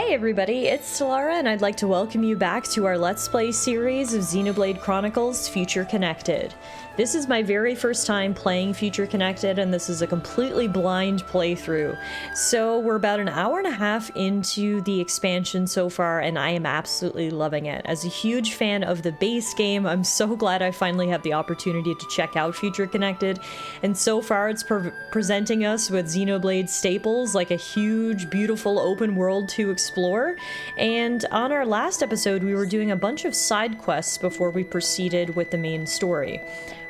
Hi everybody, it's Tallara and I'd like to welcome you back to our Let's Play series of Xenoblade Chronicles Future Connected. This is my very first time playing Future Connected and this is a completely blind playthrough. So we're about an hour and a half into the expansion so far and I am absolutely loving it. As a huge fan of the base game, I'm so glad I finally have the opportunity to check out Future Connected. And so far it's presenting us with Xenoblade staples like a huge, beautiful open world to explore. And on our last episode we were doing a bunch of side quests before we proceeded with the main story.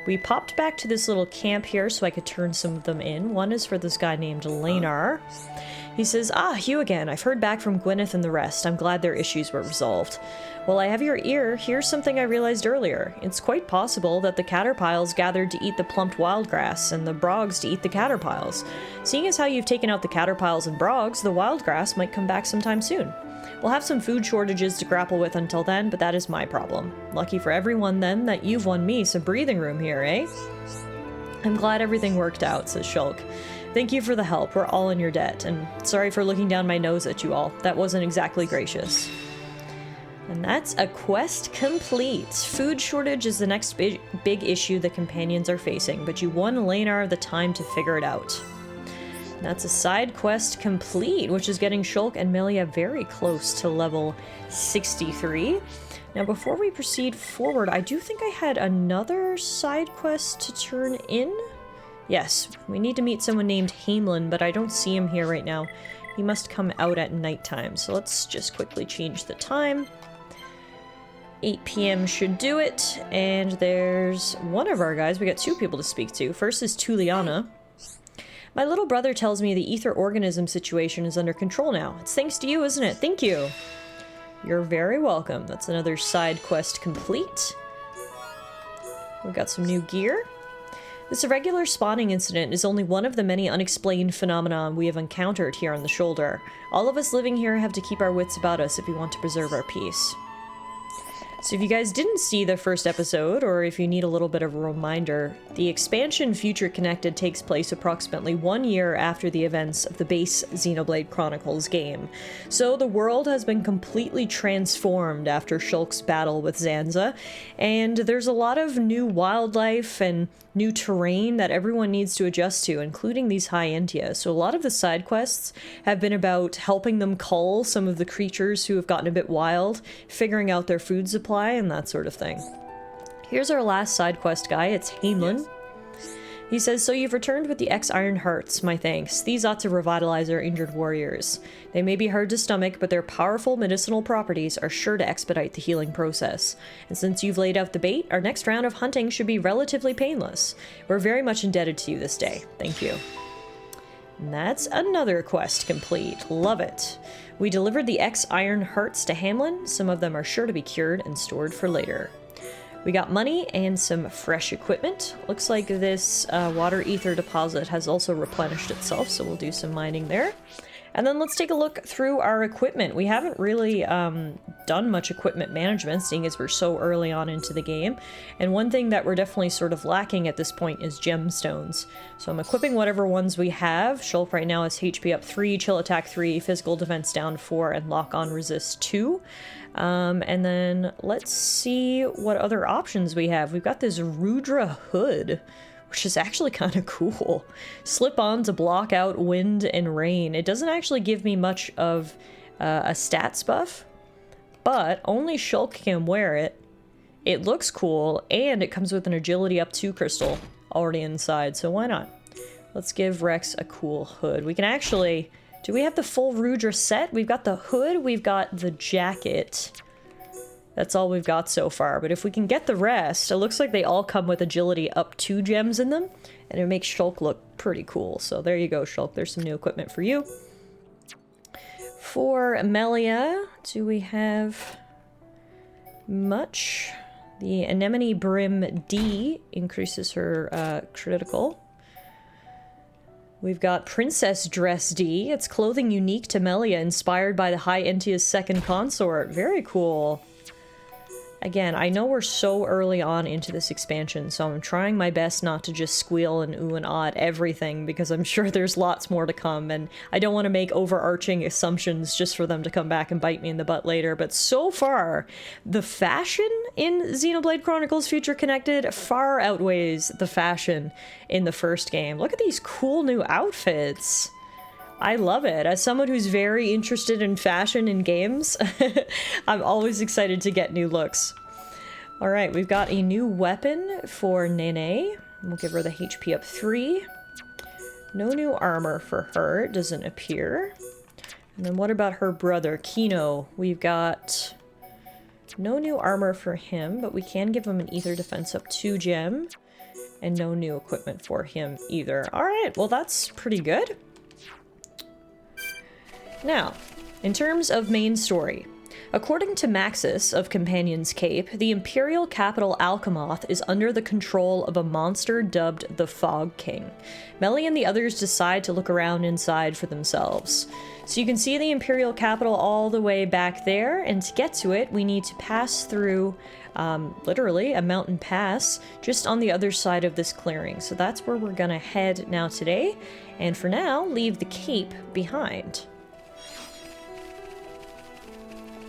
We popped back to this little camp here so I could turn some of them in. One is for this guy named Lanar. He says, you again. I've heard back from Gwyneth and the rest. I'm glad their issues were resolved. Well, I have your ear. Here's something I realized earlier. It's quite possible that the caterpiles gathered to eat the plumped wildgrass and the brogs to eat the caterpiles. Seeing as how you've taken out the caterpiles and brogs, the wildgrass might come back sometime soon. We'll have some food shortages to grapple with until then, but that is my problem. Lucky for everyone, then, that you've won me some breathing room here, eh? I'm glad everything worked out, says Shulk. Thank you for the help. We're all in your debt, and sorry for looking down my nose at you all. That wasn't exactly gracious. And that's a quest complete. Food shortage is the next big issue the companions are facing, but you won Lanar the time to figure it out. That's a side quest complete, which is getting Shulk and Melia very close to level 63. Now, before we proceed forward, I do think I had another side quest to turn in. Yes, we need to meet someone named Hamelin, but I don't see him here right now. He must come out at nighttime, so let's just quickly change the time. 8 p.m. should do it, and there's one of our guys. We got two people to speak to. First is Tuliana. My little brother tells me the ether organism situation is under control now. It's thanks to you, isn't it? Thank you. You're very welcome. That's another side quest complete. We got some new gear. This irregular spawning incident is only one of the many unexplained phenomena we have encountered here on the shoulder. All of us living here have to keep our wits about us if we want to preserve our peace. So if you guys didn't see the first episode, or if you need a little bit of a reminder, the expansion Future Connected takes place approximately 1 year after the events of the base Xenoblade Chronicles game. So the world has been completely transformed after Shulk's battle with Zanza, and there's a lot of new wildlife and new terrain that everyone needs to adjust to, including these high Entia. So a lot of the side quests have been about helping them cull some of the creatures who have gotten a bit wild, figuring out their food supply, and that sort of thing. Here's our last side quest guy. It's Hamelin. He says, so you've returned with the X-Iron Hearts, my thanks. These ought to revitalize our injured warriors. They may be hard to stomach, but their powerful medicinal properties are sure to expedite the healing process. And since you've laid out the bait, our next round of hunting should be relatively painless. We're very much indebted to you this day. Thank you. And that's another quest complete. Love it. We delivered the X-Iron Hearts to Hamelin. Some of them are sure to be cured and stored for later. We got money and some fresh equipment. Looks like this water ether deposit has also replenished itself, so we'll do some mining there. And then let's take a look through our equipment. We haven't really done much equipment management, seeing as we're so early on into the game. And one thing that we're definitely sort of lacking at this point is gemstones. So I'm equipping whatever ones we have. Shulk right now is HP up 3, chill attack 3, physical defense down 4, and lock on resist 2. And then let's see what other options we have. We've got this Rudra hood, which is actually kind of cool. Slip on to block out wind and rain. It doesn't actually give me much of a stats buff, but only Shulk can wear it. It looks cool, and it comes with an agility up 2 crystal already inside, so why not? Let's give Rex a cool hood. We can actually... Do we have the full Rudra set? We've got the hood, we've got the jacket. That's all we've got so far, but if we can get the rest, it looks like they all come with agility up 2 gems in them, and it makes Shulk look pretty cool. So there you go, Shulk. There's some new equipment for you. For Melia, do we have much? The Anemone Brim D increases her critical. We've got Princess Dress D. It's clothing unique to Melia, inspired by the High Entia's second consort. Very cool. Again, I know we're so early on into this expansion, so I'm trying my best not to just squeal and ooh and ah at everything, because I'm sure there's lots more to come, and I don't want to make overarching assumptions just for them to come back and bite me in the butt later. But so far, the fashion in Xenoblade Chronicles Future Connected far outweighs the fashion in the first game. Look at these cool new outfits. I love it. As someone who's very interested in fashion in games, I'm always excited to get new looks. All right, we've got a new weapon for Nene. We'll give her the HP up 3. No new armor for her, it doesn't appear. And then what about her brother, Kino? We've got no new armor for him, but we can give him an ether defense up 2 gem. And no new equipment for him either. All right, well that's pretty good. Now, in terms of main story, according to Maxis of Companion's Cape, the Imperial capital Alchemoth is under the control of a monster dubbed the Fog King. Melly and the others decide to look around inside for themselves. So you can see the Imperial capital all the way back there, and to get to it, we need to pass through, literally, a mountain pass just on the other side of this clearing. So that's where we're gonna head now today, and for now, leave the Cape behind.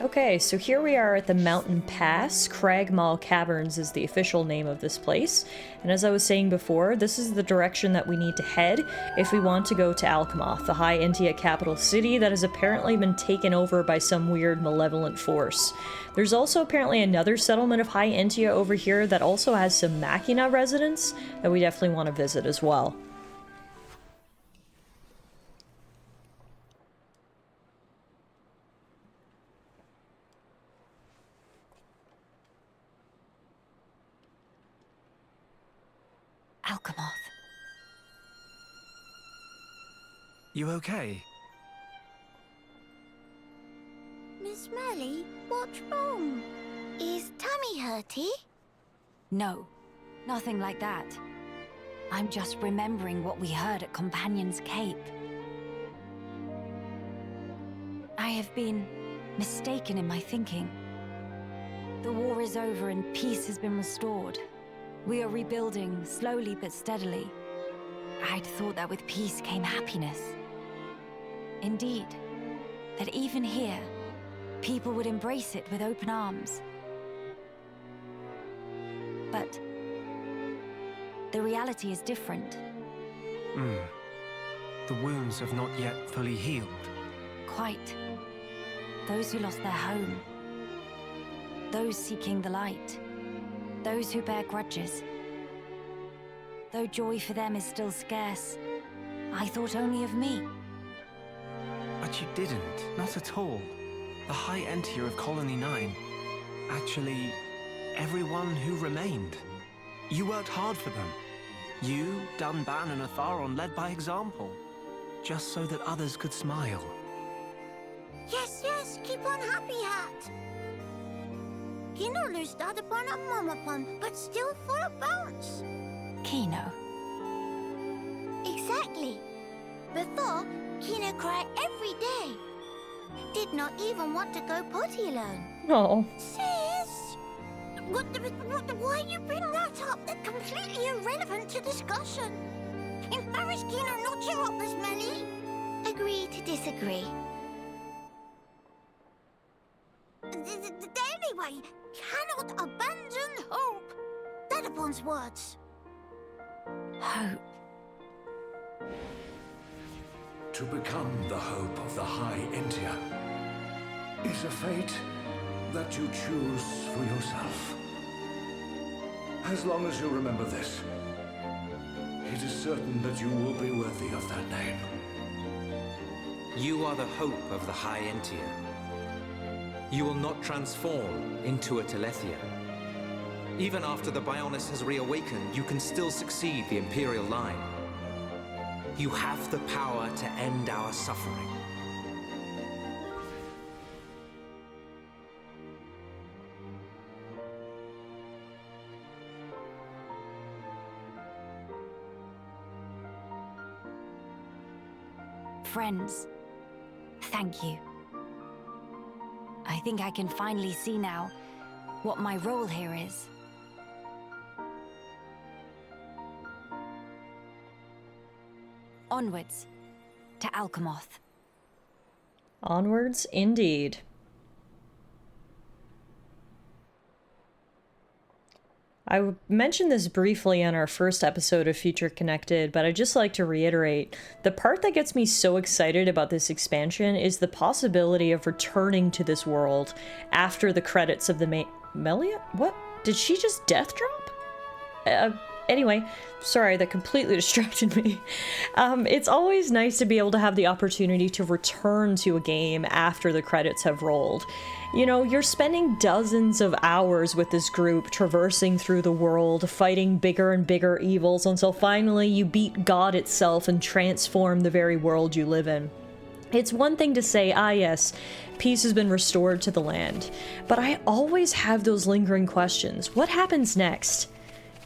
Okay, so here we are at the Mountain Pass. Cragmaw Caverns is the official name of this place. And as I was saying before, this is the direction that we need to head if we want to go to Alchemoth, the High Entia capital city that has apparently been taken over by some weird malevolent force. There's also apparently another settlement of High Entia over here that also has some Machina residents that we definitely want to visit as well. Alchemoth. You okay? Miss Melly, what's wrong? Is tummy hurty? No, nothing like that. I'm just remembering what we heard at Companion's Cape. I have been mistaken in my thinking. The war is over and peace has been restored. We are rebuilding, slowly but steadily. I'd thought that with peace came happiness. Indeed, that even here, people would embrace it with open arms. But the reality is different. The wounds have not yet fully healed. Quite. Those who lost their home. Those seeking the light. Those who bear grudges. Though joy for them is still scarce, I thought only of me. But you didn't. Not at all. The High Entia of Colony 9. Actually, everyone who remained. You worked hard for them. You, Dunban, and Atharon led by example. Just so that others could smile. Yes, yes, keep on happy hat. Kino lustade på en mamapon, but still full of bounce. Kino. Exactly. Before, Kino cried every day. Did not even want to go potty alone. Oh. Sis! Why you bring that up? That's completely irrelevant to discussion. Embarrass Kino not cheer up, Miss Melly. Agree to disagree. Anyway, cannot abandon hope. Dadapon's words. Hope. To become the hope of the High Entia is a fate that you choose for yourself. As long as you remember this, it is certain that you will be worthy of that name. You are the hope of the High Entia. You will not transform into a Telethia. Even after the Bionis has reawakened, you can still succeed the Imperial line. You have the power to end our suffering. Friends, thank you. I think I can finally see now what my role here is. Onwards to Alchemoth. Onwards, indeed. I mentioned this briefly on our first episode of Future Connected, but I'd just like to reiterate, the part that gets me so excited about this expansion is the possibility of returning to this world after the credits of the Melia? What? Did she just death drop? Anyway, sorry, that completely distracted me. It's always nice to be able to have the opportunity to return to a game after the credits have rolled. You know, you're spending dozens of hours with this group, traversing through the world, fighting bigger and bigger evils until finally you beat God itself and transform the very world you live in. It's one thing to say, ah yes, peace has been restored to the land, but I always have those lingering questions. What happens next?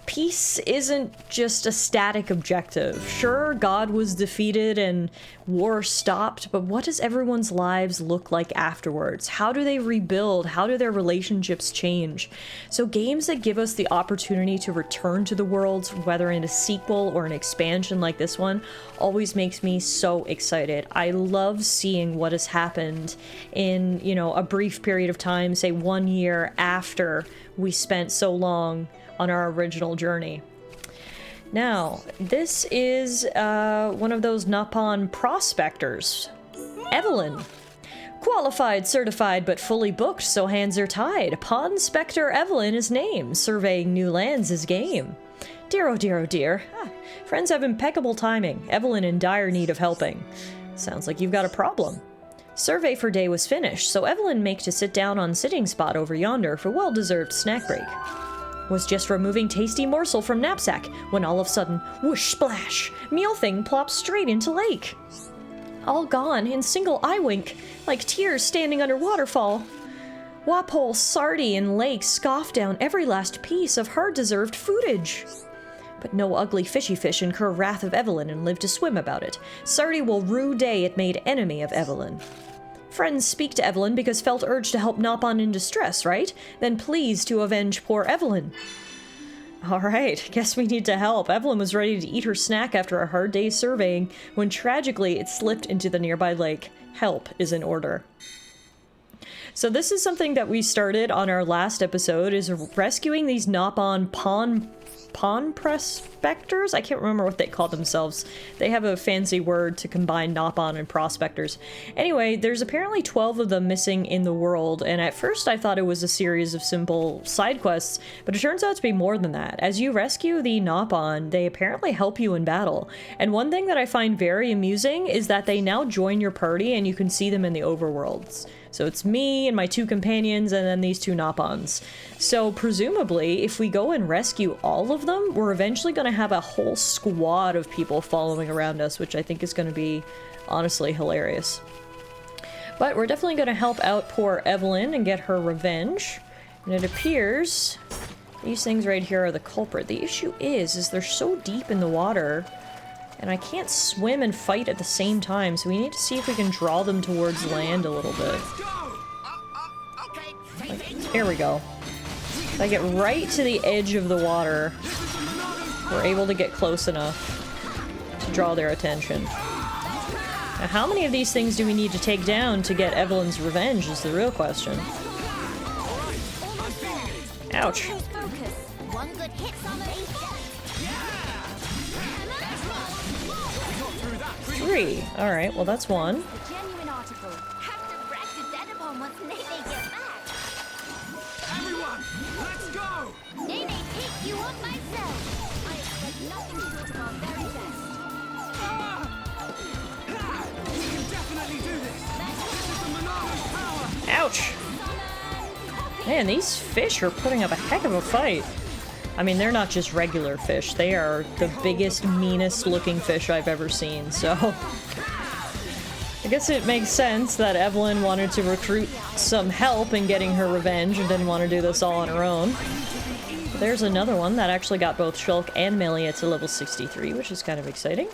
Peace isn't just a static objective. Sure, God was defeated and war stopped, but what does everyone's lives look like afterwards? How do they rebuild? How do their relationships change? So games that give us the opportunity to return to the worlds, whether in a sequel or an expansion like this one, always makes me so excited. I love seeing what has happened in, you know, a brief period of time, say 1 year after we spent so long on our original journey. Now, this is one of those Napon prospectors. Evelyn. Qualified, certified, but fully booked, so hands are tied. Pawn Spectre Evelyn is named. Surveying new lands is game. Dear, oh dear, oh dear. Friends have impeccable timing. Evelyn in dire need of helping. Sounds like you've got a problem. Survey for day was finished, so Evelyn make to sit down on sitting spot over yonder for well-deserved snack break. Was just removing tasty morsel from knapsack when all of a sudden, whoosh splash, meal thing plops straight into lake. All gone in single eye wink, like tears standing under waterfall. Wapole, Sardy, and Lake scoff down every last piece of her deserved foodage. But no ugly fishy fish incur wrath of Evelyn and live to swim about it. Sardy will rue day it made enemy of Evelyn. Friends speak to Evelyn because felt urged to help Nopon in distress, right? Then pleased to avenge poor Evelyn. Alright, guess we need to help. Evelyn was ready to eat her snack after a hard day's surveying, when tragically it slipped into the nearby lake. Help is in order. So this is something that we started on our last episode, is rescuing these Nopon pawn prospectors? I can't remember what they call themselves. They have a fancy word to combine Nopon and prospectors. Anyway, there's apparently 12 of them missing in the world, and at first I thought it was a series of simple side quests, but it turns out to be more than that. As you rescue the Nopon, they apparently help you in battle. And one thing that I find very amusing is that they now join your party and you can see them in the overworlds. So it's me and my 2 companions and then these 2 Nopons. So presumably, if we go and rescue all of them, we're eventually going to have a whole squad of people following around us, which I think is going to be honestly hilarious. But we're definitely going to help out poor Evelyn and get her revenge. And it appears these things right here are the culprit. The issue is they're so deep in the water, and I can't swim and fight at the same time, so we need to see if we can draw them towards land a little bit. Like, there we go. If I get right to the edge of the water, we're able to get close enough to draw their attention. Now, how many of these things do we need to take down to get Evelyn's revenge is the real question. Ouch. One good hit on the 3. Alright, well that's one. A genuine article. Have to brag to Denabon once Nene gets back. Everyone, let's go! Nene, take you on myself. I expect nothing short of our very best. We can definitely do this! This is the Monolith power! Ouch! Man, these fish are putting up a heck of a fight. I mean, they're not just regular fish. They are the biggest, meanest looking fish I've ever seen, so... I guess it makes sense that Evelyn wanted to recruit some help in getting her revenge and didn't want to do this all on her own. But there's another one that actually got both Shulk and Melia to level 63, which is kind of exciting.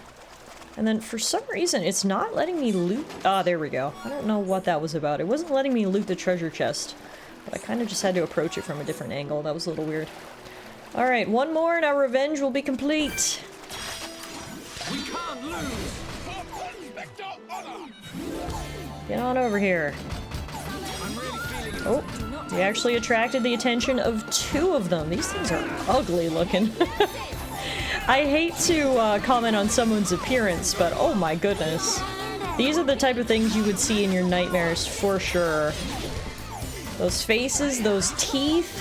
And then for some reason, it's not letting me loot... Ah, there we go. I don't know what that was about. It wasn't letting me loot the treasure chest But I kind of just had to approach it from a different angle. That was a little weird. Alright, one more and our revenge will be complete. We can't lose! Get on over here. Oh, we actually attracted the attention of 2 of them. These things are ugly looking. I hate to comment on someone's appearance, but oh my goodness. These are the type of things you would see in your nightmares for sure. Those faces, those teeth.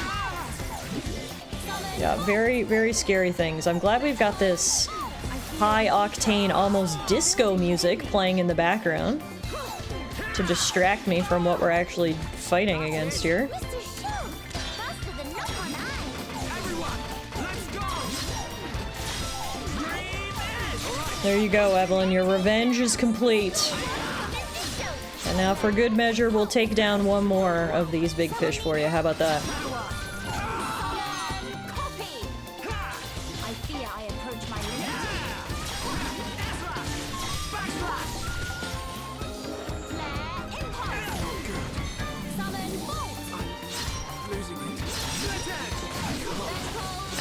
Yeah, very, very scary things. I'm glad we've got this high-octane, almost disco music playing in the background to distract me from what we're actually fighting against here. There you go, Evelyn. Your revenge is complete. And now, for good measure, we'll take down one more of these big fish for you. How about that?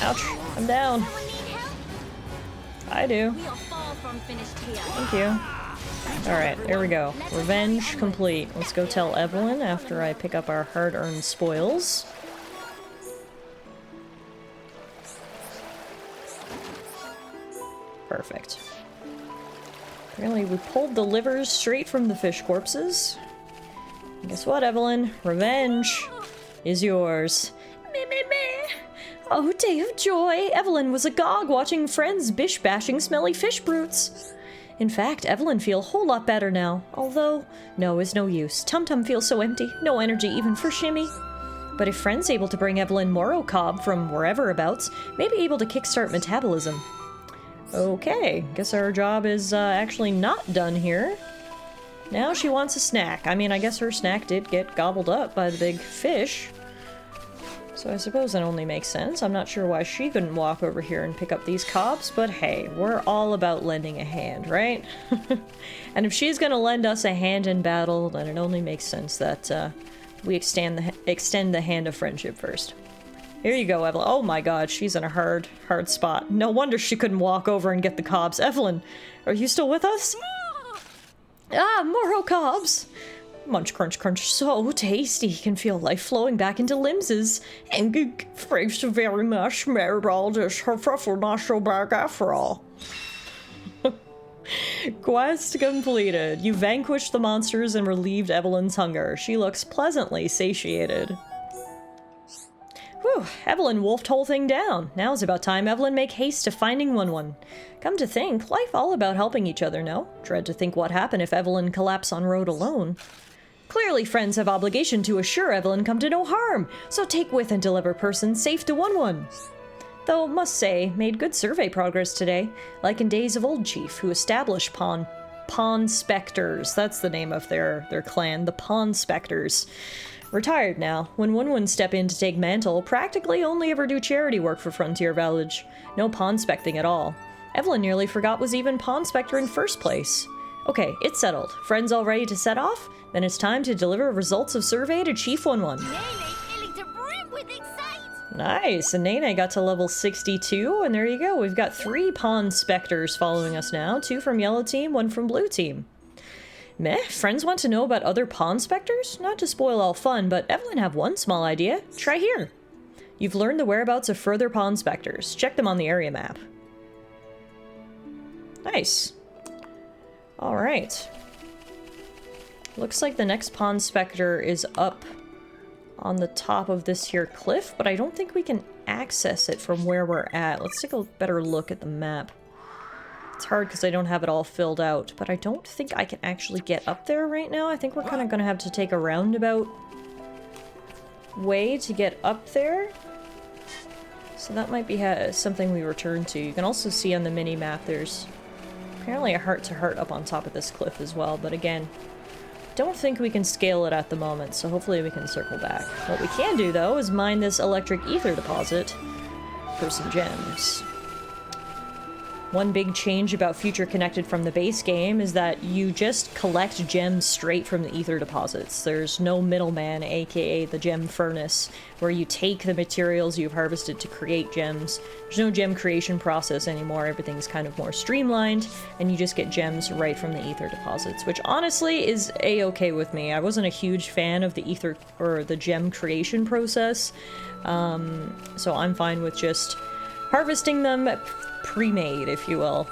Ouch. I'm down. I do. Thank you. Alright, there we go. Revenge complete. Let's go tell Evelyn after I pick up our hard-earned spoils. Perfect. Apparently we pulled the livers straight from the fish corpses. And guess what, Evelyn? Revenge is yours. Meh, meh, meh. Oh, day of joy! Evelyn was agog watching friends bish-bashing smelly fish brutes. In fact, Evelyn feel a whole lot better now, although no is no use. Tum-Tum feels so empty, no energy even for Shimmy. But if Friend's able to bring Evelyn Moro Cob from wherever abouts, may be able to kickstart metabolism. Okay, guess our job is actually not done here. Now she wants a snack. I mean, I guess her snack did get gobbled up by the big fish. So I suppose that only makes sense. I'm not sure why she couldn't walk over here and pick up these cobs, but hey, we're all about lending a hand, right? And if she's gonna lend us a hand in battle, then it only makes sense that we extend the hand of friendship first. Here you go, Evelyn. Oh my god, she's in a hard spot. No wonder she couldn't walk over and get the cobs. Evelyn, are you still with us? Ah, Moro cobs! Munch, crunch, crunch, so tasty. Can feel life flowing back into limbses. And thanks very much, Maribald. Her fruffle not so bad after all. Quest completed. You vanquished the monsters and relieved Evelyn's hunger. She looks pleasantly satiated. Whew, Evelyn wolfed whole thing down. Now is about time Evelyn make haste to finding One. Come to think, life all about helping each other, no? Dread to think what happened if Evelyn collapsed on road alone. Clearly friends have obligation to assure Evelyn come to no harm, so take with and deliver person safe to One. Though, must say, made good survey progress today, like in days of old chief, who established Pawn Specters. That's the name of their clan, the Pawn Specters. Retired now. When One step in to take mantle, practically only ever do charity work for Frontier Village. No pawn specting at all. Evelyn nearly forgot was even Pawn Specter in first place. Okay, it's settled. Friends all ready to set off? Then it's time to deliver results of survey to Chief One. Nice, and Nene got to level 62, and there you go. We've got 3 Pawn Specters following us now. 2 from Yellow Team, 1 from Blue Team. Meh, friends want to know about other Pawn Specters? Not to spoil all fun, but Evelyn have one small idea. Try here. You've learned the whereabouts of further Pawn Specters. Check them on the area map. Nice. Alright. Looks like the next Pawn Specter is up on the top of this here cliff, but I don't think we can access it from where we're at. Let's take a better look at the map. It's hard because I don't have it all filled out, but I don't think I can actually get up there right now. I think we're kind of going to have to take a roundabout way to get up there. So that might be something we return to. You can also see on the mini-map there's apparently a heart-to-heart up on top of this cliff as well, but again, don't think we can scale it at the moment, so hopefully we can circle back. What we can do, though, is mine this electric ether deposit for some gems. One big change about Future Connected from the base game is that you just collect gems straight from the ether deposits. There's no middleman, aka the gem furnace, where you take the materials you've harvested to create gems. There's no gem creation process anymore. Everything's kind of more streamlined, and you just get gems right from the ether deposits, which honestly is a-okay with me. I wasn't a huge fan of the ether or the gem creation process, so I'm fine with just harvesting them pre-made, if you will.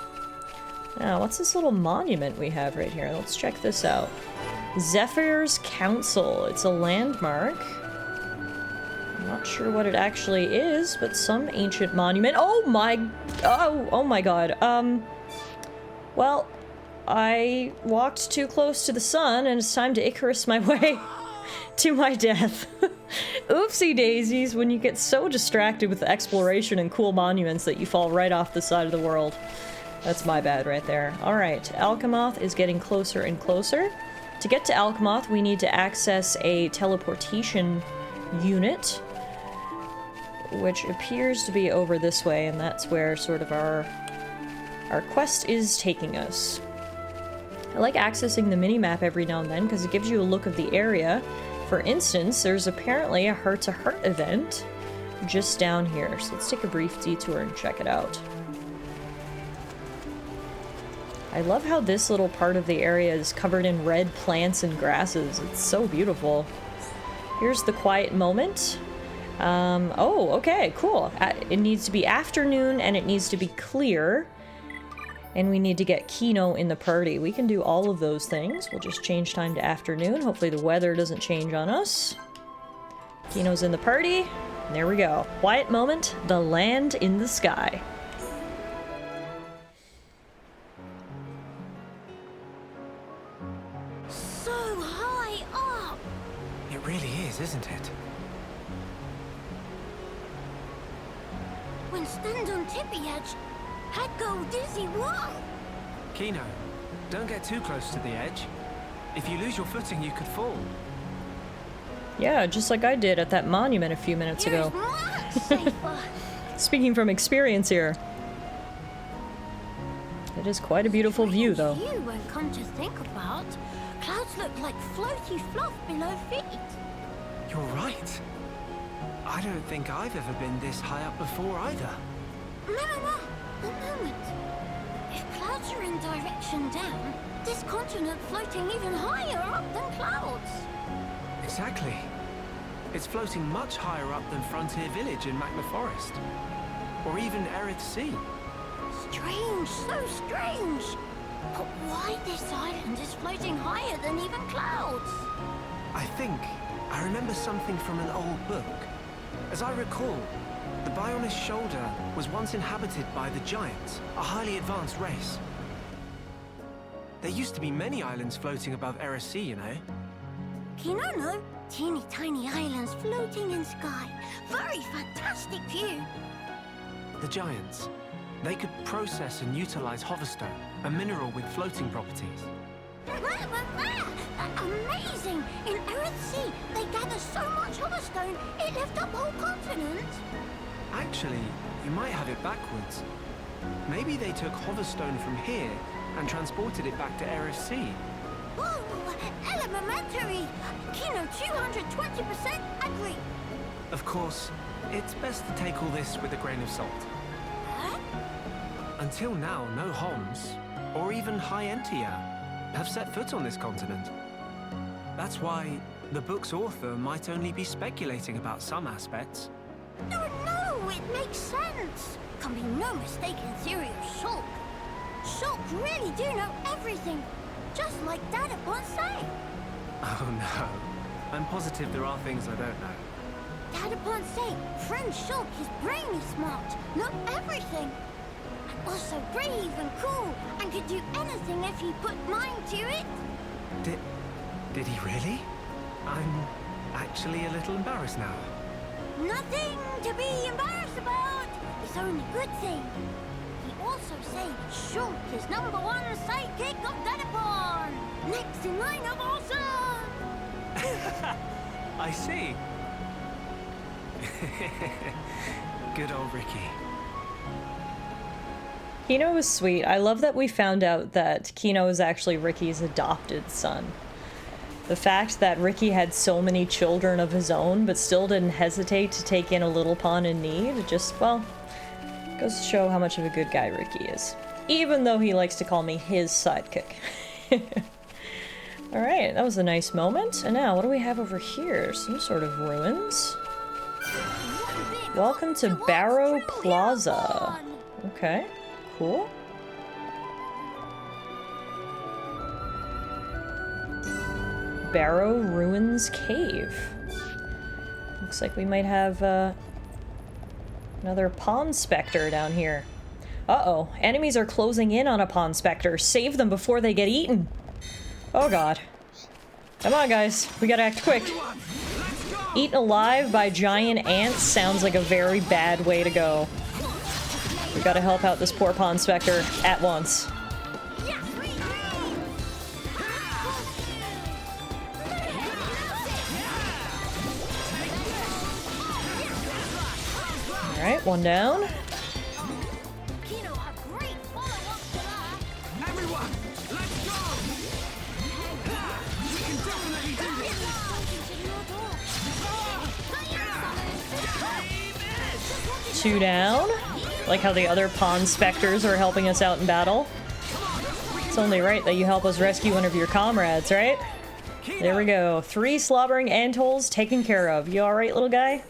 Now, what's this little monument we have right here? Let's check this out. Zephyr's Council. It's a landmark. I'm not sure what it actually is, but some ancient monument. Oh my god. Well, I walked too close to the sun, and it's time to Icarus my way to my death. Oopsie daisies, when you get so distracted with exploration and cool monuments that you fall right off the side of the world. That's my bad right there. Alright, Alchemoth is getting closer and closer. To get to Alchemoth, we need to access a teleportation unit, which appears to be over this way, and that's where sort of our quest is taking us. I like accessing the minimap every now and then because it gives you a look of the area. For instance, there's apparently a heart-to-heart event just down here, so let's take a brief detour and check it out. I love how this little part of the area is covered in red plants and grasses. It's so beautiful. Here's the quiet moment. Oh, okay, cool. It needs to be afternoon and it needs to be clear. And we need to get Kino in the party. We can do all of those things. We'll just change time to afternoon. Hopefully the weather doesn't change on us. Kino's in the party. There we go. Quiet moment. The land in the sky. So high up! It really is, isn't it? When stand on tippy edge, I'd go dizzy. Whoa! Kino, don't get too close to the edge. If you lose your footing, you could fall. Yeah, just like I did at that monument a few minutes ago. Much safer. Speaking from experience here. It is quite a beautiful view, though. You when come to think about, clouds look like floaty fluff below feet. You're right. I don't think I've ever been this high up before either. No. A moment. If clouds are in direction down, this continent floating even higher up than clouds. Exactly. It's floating much higher up than Frontier Village in Magma Forest. Or even Erith Sea. Strange, so strange. But why this island is floating higher than even clouds? I think I remember something from an old book. As I recall, the Bionis Shoulder was once inhabited by the Giants, a highly advanced race. There used to be many islands floating above Erith Sea, you know. Kino, no. Teeny tiny islands floating in sky. Very fantastic view. The Giants. They could process and utilize hoverstone, a mineral with floating properties. Amazing! In Erith Sea, they gather so much hoverstone, it left up whole continent. Actually, you might have it backwards. Maybe they took hoverstone from here and transported it back to Erith Sea. Whoa! Elementary! Kino 220% agree. Of course, it's best to take all this with a grain of salt. Huh? Until now, no Homs, or even High Entia, have set foot on this continent. That's why the book's author might only be speculating about some aspects. No, it makes sense. Can be no mistaken theory of Shulk. Shulk really do know everything, just like Dad upon say. Oh no, I'm positive there are things I don't know. Dad upon say, friend Shulk is brainy smart, know everything. And also brave and cool, and could do anything if he put mind to it. Did he really? I'm actually a little embarrassed now. Nothing to be embarrassed about. It's only good thing. He also say Shulk is #1 sidekick of Dadapon. Next in line of awesome. I see. Good old Ricky. Kino was sweet. I love that we found out that Kino is actually Ricky's adopted son. The fact that Ricky had so many children of his own, but still didn't hesitate to take in a little pawn in need, it just, well, goes to show how much of a good guy Ricky is. Even though he likes to call me his sidekick. Alright, that was a nice moment. And now, what do we have over here? Some sort of ruins. Welcome to Barrow Plaza. Okay, cool. Barrow Ruins Cave. Looks like we might have another Pawn Spectre down here. Uh-oh, enemies are closing in on a Pawn Spectre. Save them before they get eaten. Oh god. Come on guys, we gotta act quick. Eaten alive by giant ants sounds like a very bad way to go. We gotta help out this poor Pawn Spectre at once. Alright, one down. Two down. Like how the other Pawn Spectres are helping us out in battle. It's only right that you help us rescue one of your comrades, right? There we go. 3 slobbering antholes taken care of. You alright, little guy?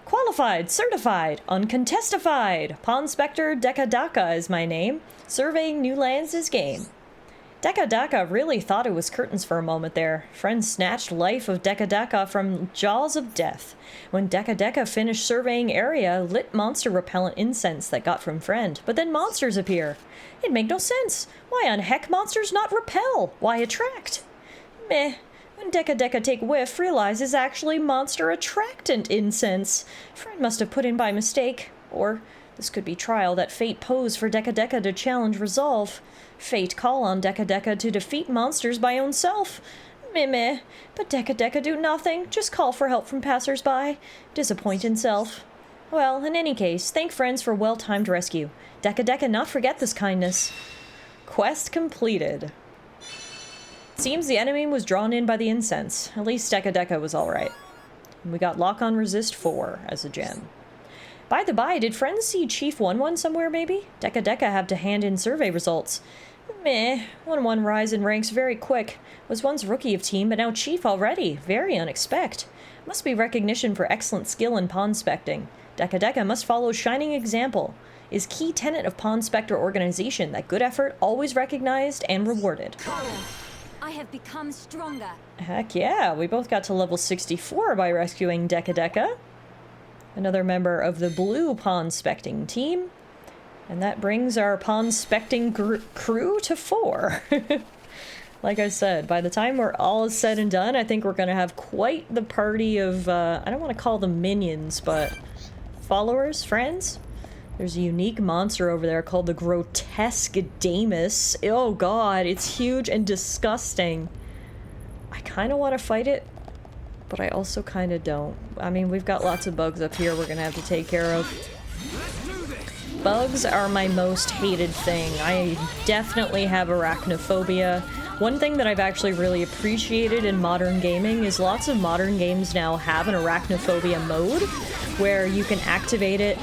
Qualified, certified, uncontestified. Pawn Spectre Dekadaka is my name. Surveying new lands is game. Dekadaka really thought it was curtains for a moment there. Friend snatched life of Dekadaka from jaws of death. When Dekadaka finished surveying area, lit monster repellent incense that got from friend. But then monsters appear. It make no sense. Why on heck monsters not repel? Why attract? Meh. When Dekadeka take whiff, realizes actually monster attractant incense. Friend must have put in by mistake. Or this could be trial that fate posed for Dekadeka to challenge resolve. Fate call on Dekadeka to defeat monsters by own self. Meh. But Dekadeka do nothing, just call for help from passers-by. Disappoint in self. Well, in any case, thank friends for well-timed rescue. Dekadeka not forget this kindness. Quest completed. Seems the enemy was drawn in by the incense. At least Dekadeka was alright. We got Lock-on Resist 4 as a gem. By the by, did friends see Chief 1-1 somewhere, maybe? Dekadeka have to hand in survey results. Meh. 1-1 rise in ranks very quick. Was once rookie of team, but now chief already. Very unexpected. Must be recognition for excellent skill in pawn specting. Dekadeka must follow shining example. Is key tenet of Pawn Spectre organization that good effort always recognized and rewarded. I have become stronger. Heck yeah, we both got to level 64 by rescuing Dekadeka. Another member of the blue Pawn Specting team. And that brings our Pawn Specting crew to 4. Like I said, by the time we're all said and done, I think we're going to have quite the party of, I don't want to call them minions, but followers, friends. There's a unique monster over there called the Grotesque Damus. Oh god, it's huge and disgusting. I kind of want to fight it, but I also kind of don't. I mean, we've got lots of bugs up here we're going to have to take care of. Bugs are my most hated thing. I definitely have arachnophobia. One thing that I've actually really appreciated in modern gaming is lots of modern games now have an arachnophobia mode where you can activate it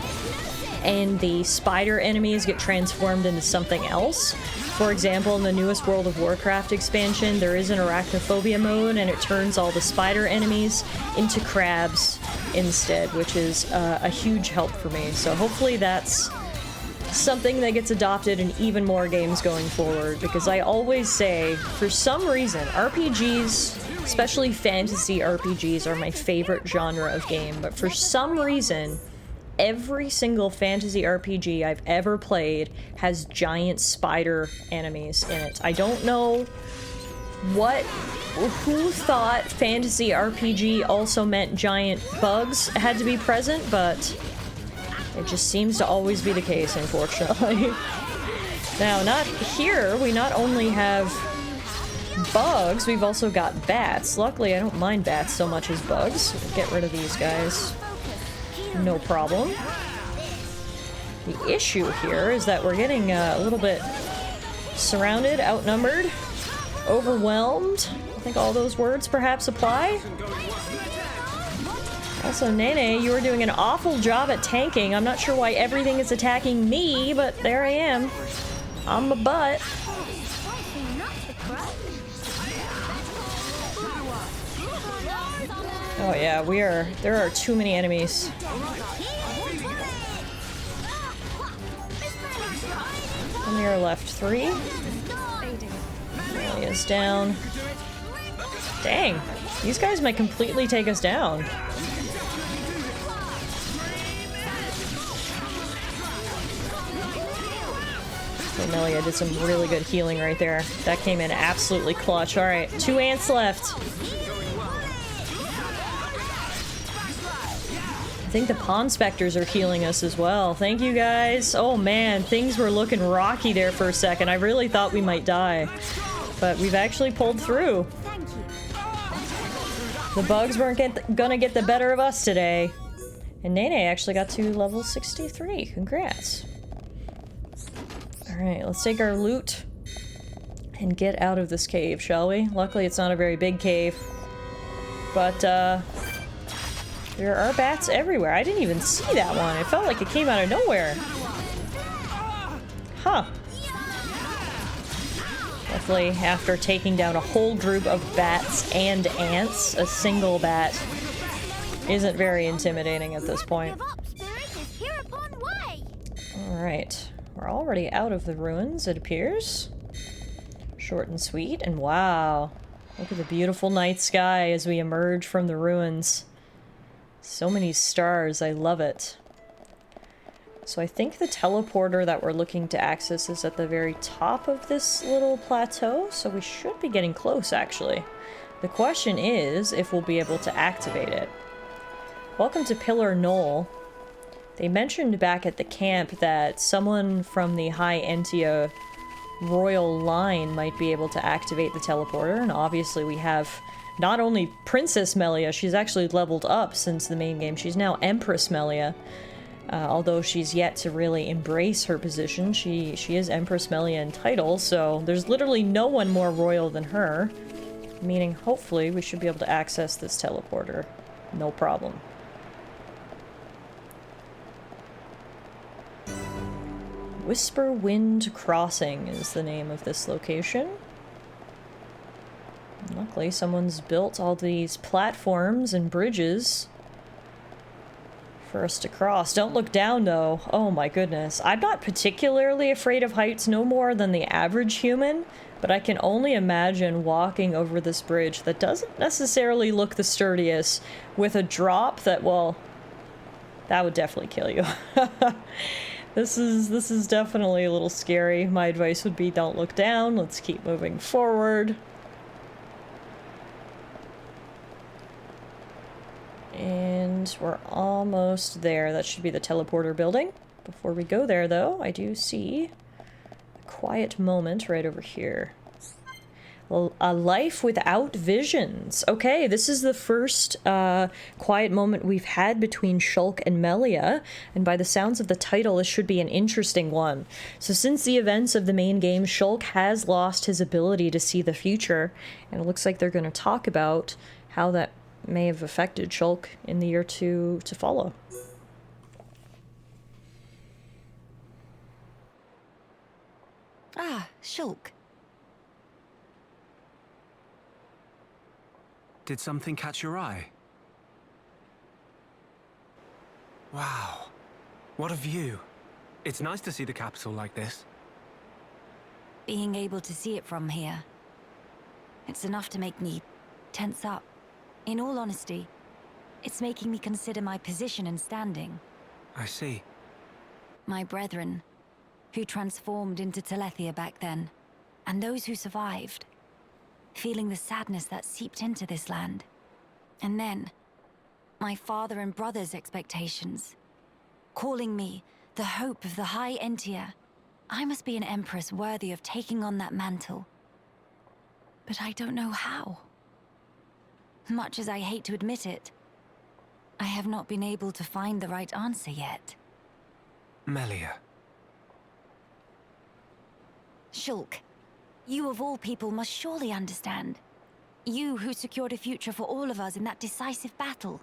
and the spider enemies get transformed into something else. For example, in the newest World of Warcraft expansion, there is an arachnophobia mode and it turns all the spider enemies into crabs instead, which is a huge help for me. So hopefully that's something that gets adopted in even more games going forward, because I always say, for some reason, RPGs, especially fantasy RPGs, are my favorite genre of game, but for some reason, every single fantasy RPG I've ever played has giant spider enemies in it. I don't know who thought fantasy RPG also meant giant bugs had to be present, but it just seems to always be the case, unfortunately. Now, not here, we not only have bugs, we've also got bats. Luckily, I don't mind bats so much as bugs. Get rid of these guys. No problem. The issue here is that we're getting a little bit surrounded, outnumbered, overwhelmed. I think all those words perhaps apply. Also, Nene, you are doing an awful job at tanking. I'm not sure why everything is attacking me, but there I am. On my butt. Oh yeah, there are too many enemies. Only are left 3. Amelia's down. Dang, these guys might completely take us down. Amelia did some really good healing right there. That came in absolutely clutch. Alright, 2 ants left. I think the Pond Specters are healing us as well. Thank you guys. Oh man, things were looking rocky there for a second. I really thought we might die. But we've actually pulled through. The bugs weren't gonna get the better of us today. And Nene actually got to level 63. Congrats. Alright, let's take our loot and get out of this cave, shall we? Luckily, it's not a very big cave. But, there are bats everywhere. I didn't even see that one. It felt like it came out of nowhere. Huh. Luckily, after taking down a whole group of bats and ants, a single bat isn't very intimidating at this point. Alright. We're already out of the ruins, it appears. Short and sweet, and wow. Look at the beautiful night sky as we emerge from the ruins. So many stars, I love it. So I think the teleporter that we're looking to access is at the very top of this little plateau, so we should be getting close, actually. The question is if we'll be able to activate it. Welcome to Pillar Knoll. They mentioned back at the camp that someone from the High Entia royal line might be able to activate the teleporter, and obviously we have not only Princess Melia, she's actually leveled up since the main game. She's now Empress Melia. Although she's yet to really embrace her position, she is Empress Melia in title, so there's literally no one more royal than her. Meaning, hopefully, we should be able to access this teleporter. No problem. Whisper Wind Crossing is the name of this location. Luckily, someone's built all these platforms and bridges for us to cross. Don't look down, though. Oh my goodness. I'm not particularly afraid of heights, no more than the average human, but I can only imagine walking over this bridge that doesn't necessarily look the sturdiest with a drop that, well, that would definitely kill you. This is definitely a little scary. My advice would be don't look down. Let's keep moving forward. And we're almost there. That should be the teleporter building. Before we go there, though, I do see a quiet moment right over here. A life without visions. Okay, this is the first quiet moment we've had between Shulk and Melia, and by the sounds of the title, this should be an interesting one. So since the events of the main game, Shulk has lost his ability to see the future, and it looks like they're going to talk about how that may have affected Shulk in the year to follow. Ah, Shulk. Did something catch your eye? Wow, what a view. It's nice to see the capital like this. Being able to see it from here, it's enough to make me tense up. In all honesty, it's making me consider my position and standing. I see. My brethren, who transformed into Talethia back then, and those who survived, feeling the sadness that seeped into this land. And then, my father and brother's expectations, calling me the hope of the High Entia. I must be an empress worthy of taking on that mantle. But I don't know how. Much as I hate to admit it, I have not been able to find the right answer yet. Melia. Shulk, you of all people must surely understand. You who secured a future for all of us in that decisive battle.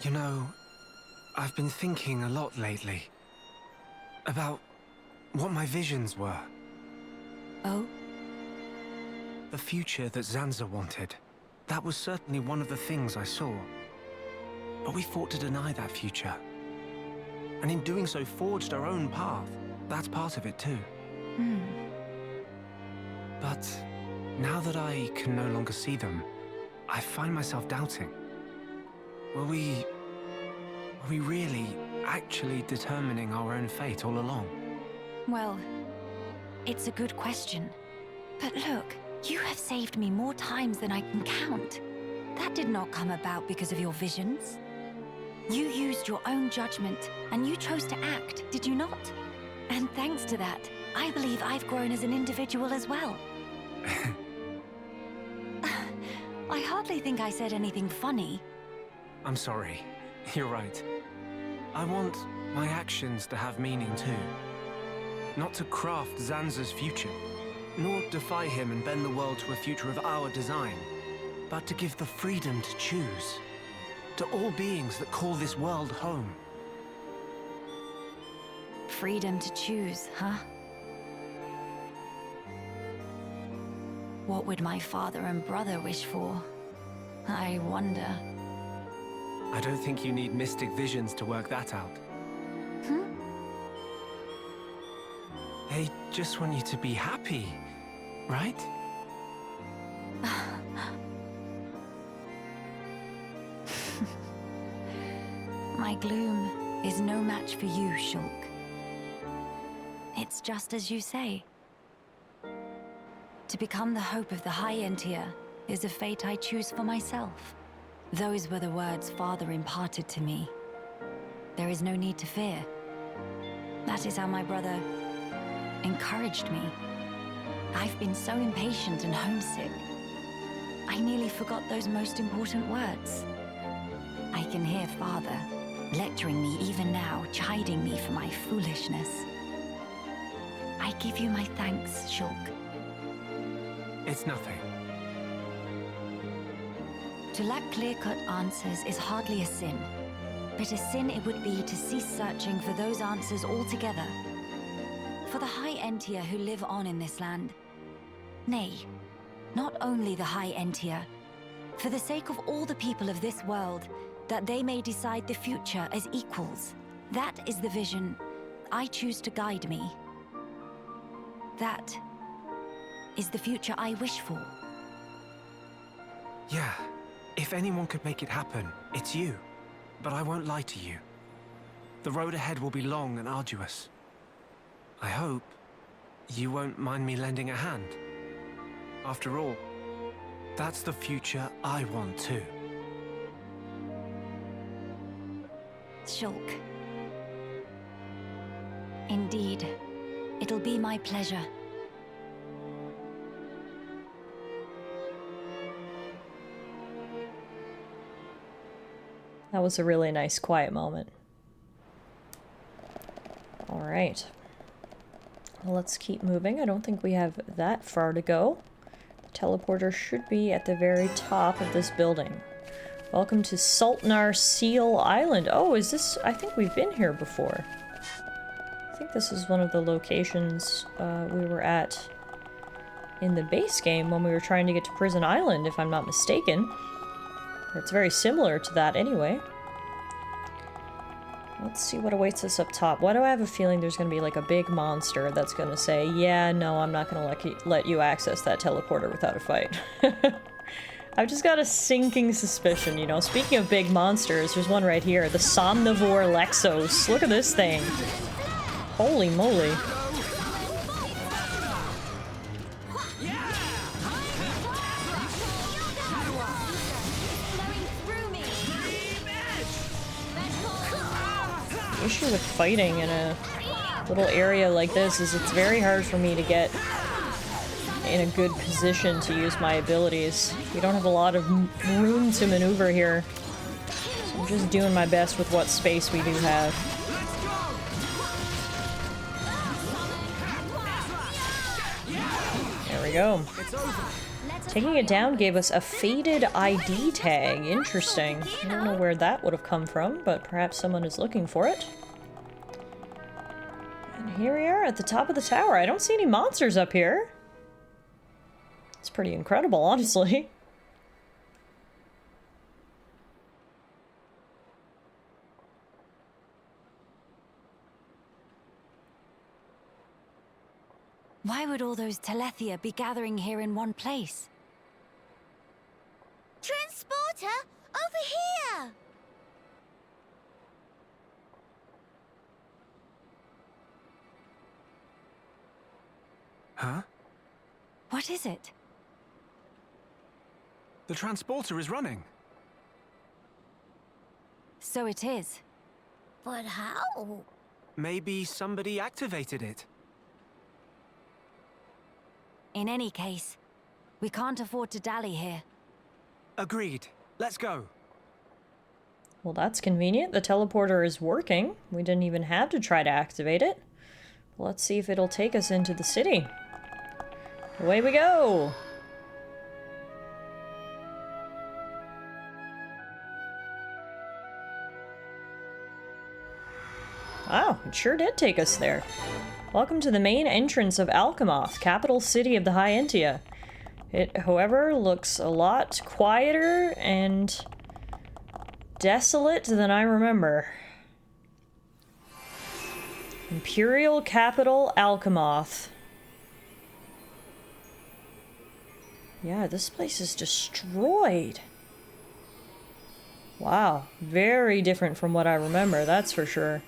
You know, I've been thinking a lot lately about what my visions were. Oh? The future that Zanza wanted. That was certainly one of the things I saw. But we fought to deny that future. And in doing so, forged our own path. That's part of it too. But now that I can no longer see them, I find myself doubting. Were we really, actually determining our own fate all along? Well, it's a good question. But look, you have saved me more times than I can count. That did not come about because of your visions. You used your own judgment, and you chose to act, did you not? And thanks to that, I believe I've grown as an individual as well. I hardly think I said anything funny. I'm sorry. You're right. I want my actions to have meaning too. Not to craft Zanza's future, nor defy him and bend the world to a future of our design, but to give the freedom to choose. To all beings that call this world home. Freedom to choose, huh? What would my father and brother wish for? I wonder. I don't think you need mystic visions to work that out. They just want you to be happy, right? My gloom is no match for you, Shulk. It's just as you say. To become the hope of the High Entier is a fate I choose for myself. Those were the words Father imparted to me. There is no need to fear. That is how my brother encouraged me. I've been so impatient and homesick. I nearly forgot those most important words. I can hear Father lecturing me even now, chiding me for my foolishness. I give you my thanks, Shulk. It's nothing. To lack clear-cut answers is hardly a sin, but a sin it would be to cease searching for those answers altogether. For the High Entier who live on in this land. Nay, not only the High Entier, for the sake of all the people of this world, that they may decide the future as equals. That is the vision I choose to guide me. That is the future I wish for. Yeah, if anyone could make it happen, it's you. But I won't lie to you. The road ahead will be long and arduous. I hope you won't mind me lending a hand. After all, that's the future I want too. Shulk. Indeed, it'll be my pleasure. That was a really nice quiet moment. All right. Well, let's keep moving. I don't think we have that far to go. The teleporter should be at the very top of this building. Welcome to Sultanar Seal Island. Oh, is this... I think we've been here before. I think this is one of the locations we were at in the base game when we were trying to get to Prison Island, if I'm not mistaken. Or it's very similar to that anyway. Let's see what awaits us up top. Why do I have a feeling there's going to be like a big monster that's going to say, yeah, no, I'm not going to let you access that teleporter without a fight. I've just got a sinking suspicion, you know. Speaking of big monsters, there's one right here. The Somnivore Lexos. Look at this thing. Holy moly. The issue with fighting in a little area like this is it's very hard for me to get in a good position to use my abilities. We don't have a lot of room to maneuver here. So I'm just doing my best with what space we do have. There we go. Taking it down gave us a faded ID tag. Interesting. I don't know where that would have come from, but perhaps someone is looking for it. And here we are at the top of the tower. I don't see any monsters up here. It's pretty incredible, honestly. Why would all those Talethia be gathering here in one place? Transporter, over here! Huh? What is it? The transporter is running. So it is. But how? Maybe somebody activated it. In any case, we can't afford to dally here. Agreed. Let's go. Well, that's convenient. The teleporter is working. We didn't even have to try to activate it. Let's see if it'll take us into the city. Away we go! Wow, it sure did take us there. Welcome to the main entrance of Alchemoth, capital city of the High Entia. It, however, looks a lot quieter and desolate than I remember. Imperial capital, Alchemoth. Yeah, this place is destroyed. Wow, very different from what I remember, that's for sure.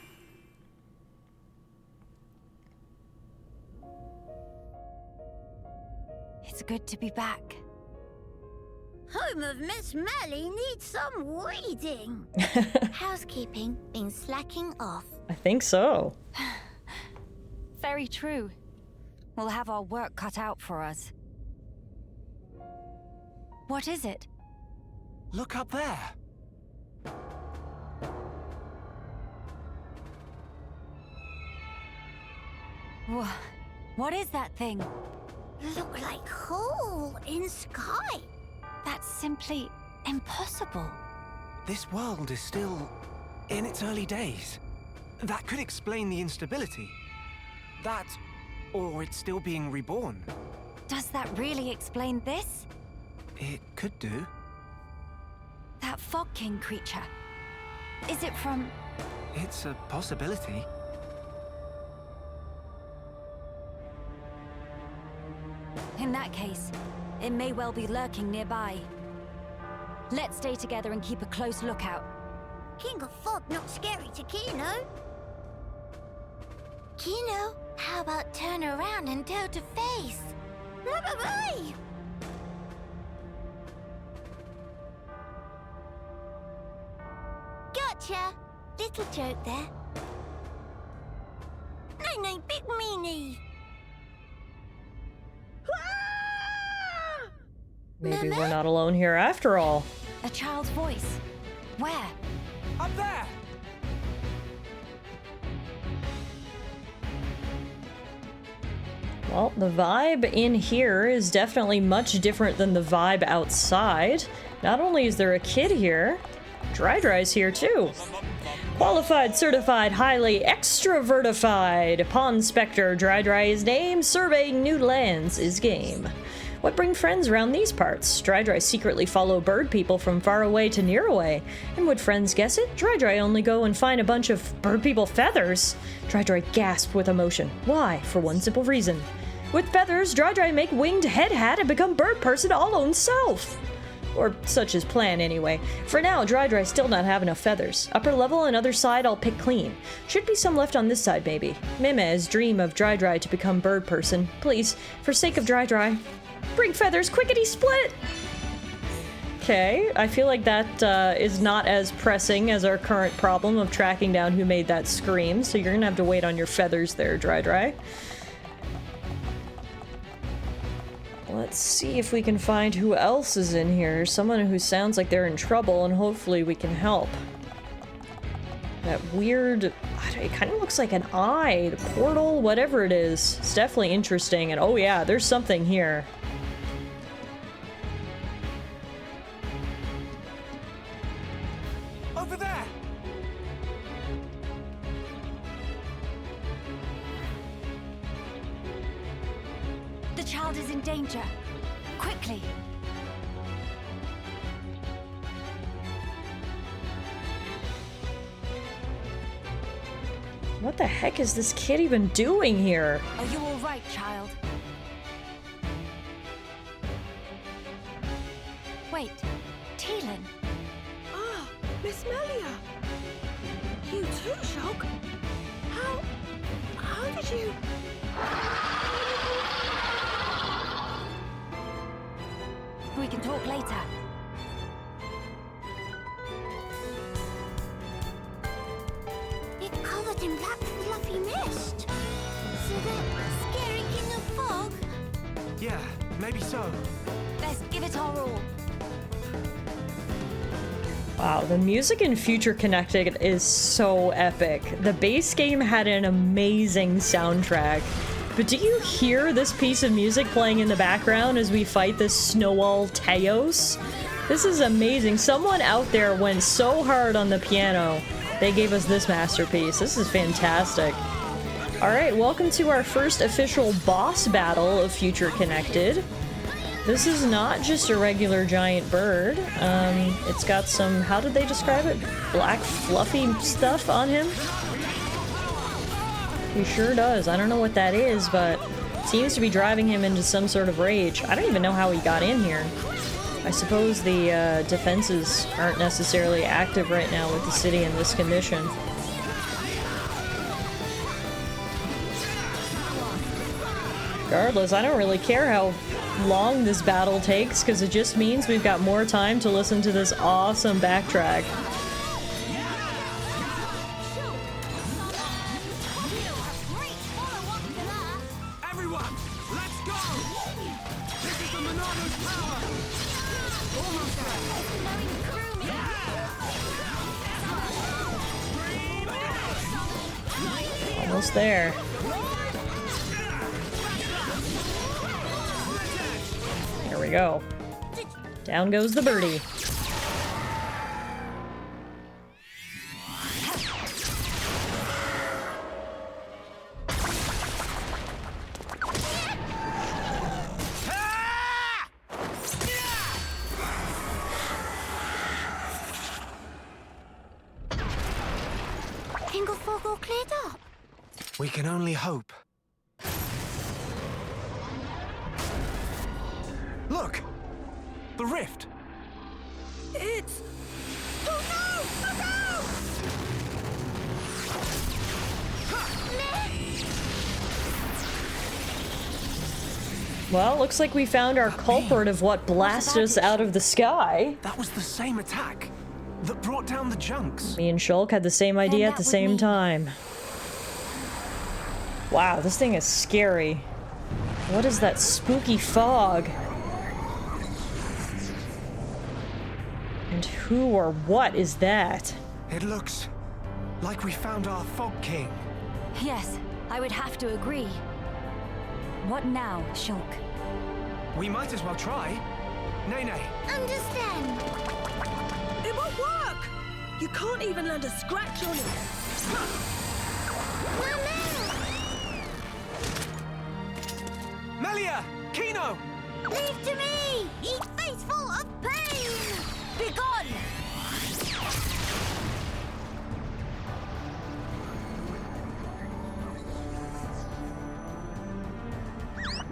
It's good to be back. Home of Miss Melly needs some weeding. Housekeeping been slacking off. I think so. Very true. We'll have our work cut out for us. What is it? Look up there. What is that thing? Look like hole in sky. That's simply impossible. This world is still in its early days. That could explain the instability. That, or it's still being reborn. Does that really explain this? It could do. That Fog King creature. Is it from... It's a possibility. In that case, it may well be lurking nearby. Let's stay together and keep a close lookout. King of Fog not scary to Kino. Kino, how about turn around and toe to face? Bye-bye! Gotcha! Little joke there. No, big meanie! Maybe we're not alone here after all. A child's voice. Where? Up there! Well, the vibe in here is definitely much different than the vibe outside. Not only is there a kid here, Dry's here too. Qualified, certified, highly extrovertified. Pawn Spectre, Dry is name, surveying new lands is game. What bring friends around these parts? Dry secretly follow bird people from far away to near away. And would friends guess it? Dry only go and find a bunch of bird people feathers. Dry gasped with emotion. Why? For one simple reason. With feathers, Dry make winged head hat and become bird person all own self. Or such his plan, anyway. For now, Dry still not have enough feathers. Upper level and other side I'll pick clean. Should be some left on this side, maybe. Mimez dream of Dry to become bird person. Please, for sake of Dry. Bring feathers, quickety split! Okay, I feel like that is not as pressing as our current problem of tracking down who made that scream, so you're gonna have to wait on your feathers there, Dry. Let's see if we can find who else is in here. Someone who sounds like they're in trouble, and hopefully we can help. That weird... it kind of looks like an eye, the portal, whatever it is. It's definitely interesting, and oh yeah, there's something here. Over there! The child is in danger. Quickly. What the heck is this kid even doing here? Are you all right, child? Wait, Teelan. Ah, Miss Melia. You too, Shulk? How did you... We can talk later. It covered in black fluffy mist. So that scary king of fog? Yeah, maybe so. Let's give it our all. Wow, the music in Future Connected is so epic. The base game had an amazing soundtrack. But do you hear this piece of music playing in the background as we fight this Snowall Teos? This is amazing. Someone out there went so hard on the piano. They gave us this masterpiece. This is fantastic. Alright, welcome to our first official boss battle of Future Connected. This is not just a regular giant bird. It's got some, how did they describe it? Black fluffy stuff on him? He sure does. I don't know what that is, but it seems to be driving him into some sort of rage. I don't even know how he got in here. I suppose the defenses aren't necessarily active right now with the city in this condition. Regardless, I don't really care how long this battle takes, because it just means we've got more time to listen to this awesome backtrack. Everyone, let's go! This is the Monolith power! Almost there! Almost there. There we go. Down goes the birdie. King of fog all cleared up. We can only hope. Look! The rift! It's... Oh no! Oh no! Well, looks like we found our culprit of what blasted us out of the sky. That was the same attack that brought down the junks. Me and Shulk had the same idea at that the was same me. time. Wow, this thing is scary. What is that spooky fog? And who or what is that? It looks like we found our Fog King. Yes, I would have to agree. What now, Shulk? We might as well try. Nene, Understand. It won't work! You can't even land a scratch on it. Melia! Kino! Leave to me! Eat face full of pain! Begone!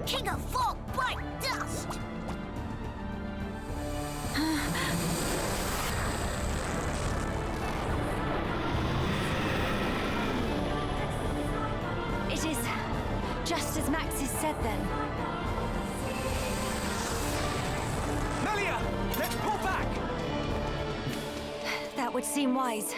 King of fog, bite dust! It is just as Maxis said then. Melia! Let's pull back! That would seem wise.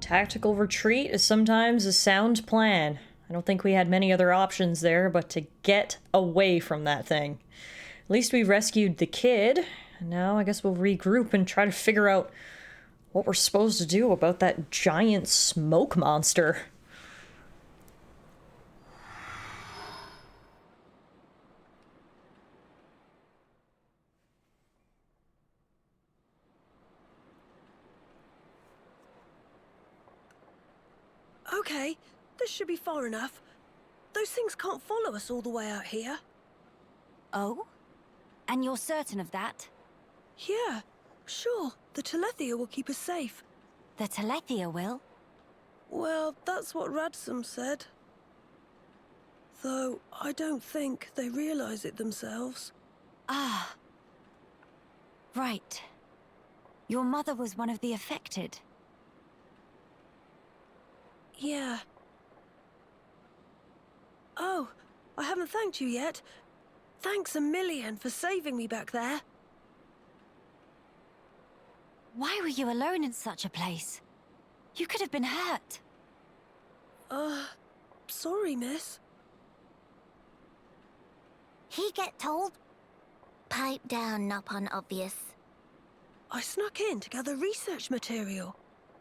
Tactical retreat is sometimes a sound plan. I don't think we had many other options there but to get away from that thing. At least we rescued the kid. And now I guess we'll regroup and try to figure out what we're supposed to do about that giant smoke monster. Okay, this should be far enough. Those things can't follow us all the way out here. Oh? And you're certain of that? Yeah, sure. The Talethia will keep us safe. The Talethia will? Well, that's what Radsum said. Though, I don't think they realize it themselves. Ah. Right. Your mother was one of the affected. Yeah. Oh, I haven't thanked you yet. Thanks a million for saving me back there. Why were you alone in such a place? You could have been hurt. Sorry, miss. He get told? Pipe down, not obvious. I snuck in to gather research material.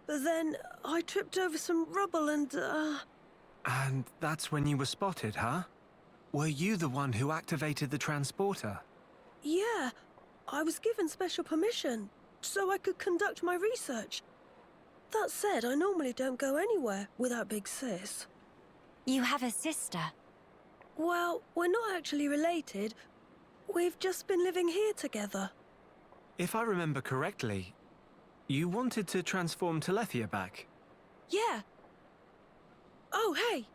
But then I tripped over some rubble and, And that's when you were spotted, huh? Were you the one who activated the transporter? Yeah, I was given special permission, so I could conduct my research. That said, I normally don't go anywhere without Big Sis. You have a sister. Well, we're not actually related. We've just been living here together. If I remember correctly, you wanted to transform Talethia back. Yeah. Oh, hey!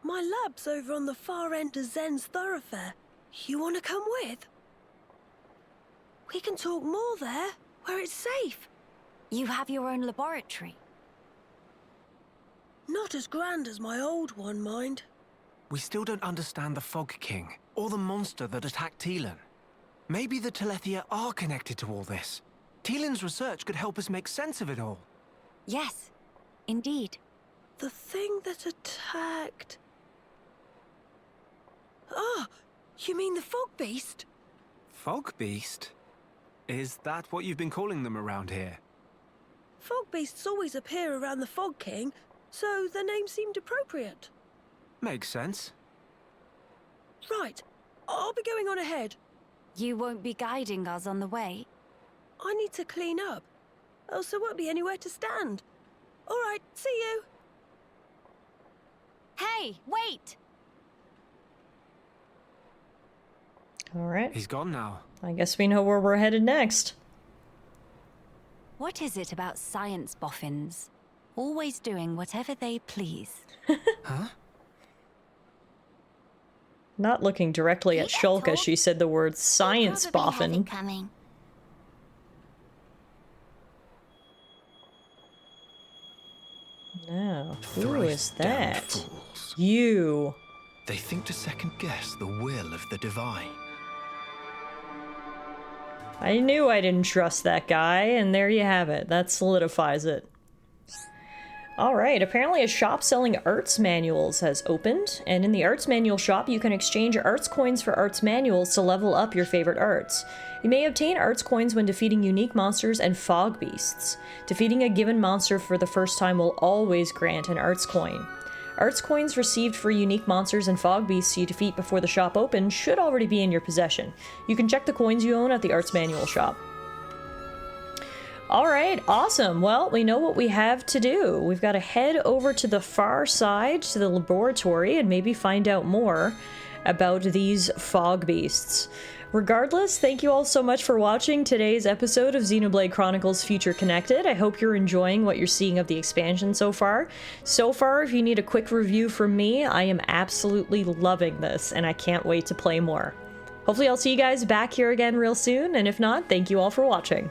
My lab's over on the far end of Zen's thoroughfare. You want to come with? We can talk more there, where it's safe. You have your own laboratory. Not as grand as my old one, mind. We still don't understand the Fog King, or the monster that attacked Teelan. Maybe the Talethia are connected to all this. Teelan's research could help us make sense of it all. Yes, indeed. The thing that attacked... Ah, you mean the Fog Beast? Fog Beast? Is that what you've been calling them around here? Fog Beasts always appear around the Fog King, so the name seemed appropriate. Makes sense. Right, I'll be going on ahead. You won't be guiding us on the way? I need to clean up, else there won't be anywhere to stand. All right, see you. Hey, wait! All right. He's gone now. I guess we know where we're headed next. What is it about science boffins? Always doing whatever they please. Huh? Not looking directly at Shulk as she said the word science boffin. Coming. No. Who Thrice is damned that? fools. You. They think to second guess the will of the divine. I knew I didn't trust that guy, and there you have it. That solidifies it. Alright, apparently a shop selling arts manuals has opened, and in the arts manual shop you can exchange arts coins for arts manuals to level up your favorite arts. You may obtain arts coins when defeating unique monsters and fog beasts. Defeating a given monster for the first time will always grant an arts coin. Arts coins received for unique monsters and fog beasts you defeat before the shop opens should already be in your possession. You can check the coins you own at the arts manual shop. Alright, awesome. Well, we know what we have to do. We've got to head over to the far side, to the laboratory, and maybe find out more about these fog beasts. Regardless, thank you all so much for watching today's episode of Xenoblade Chronicles Future Connected. I hope you're enjoying what you're seeing of the expansion so far. So far, if you need a quick review from me, I am absolutely loving this, and I can't wait to play more. Hopefully I'll see you guys back here again real soon, and if not, thank you all for watching.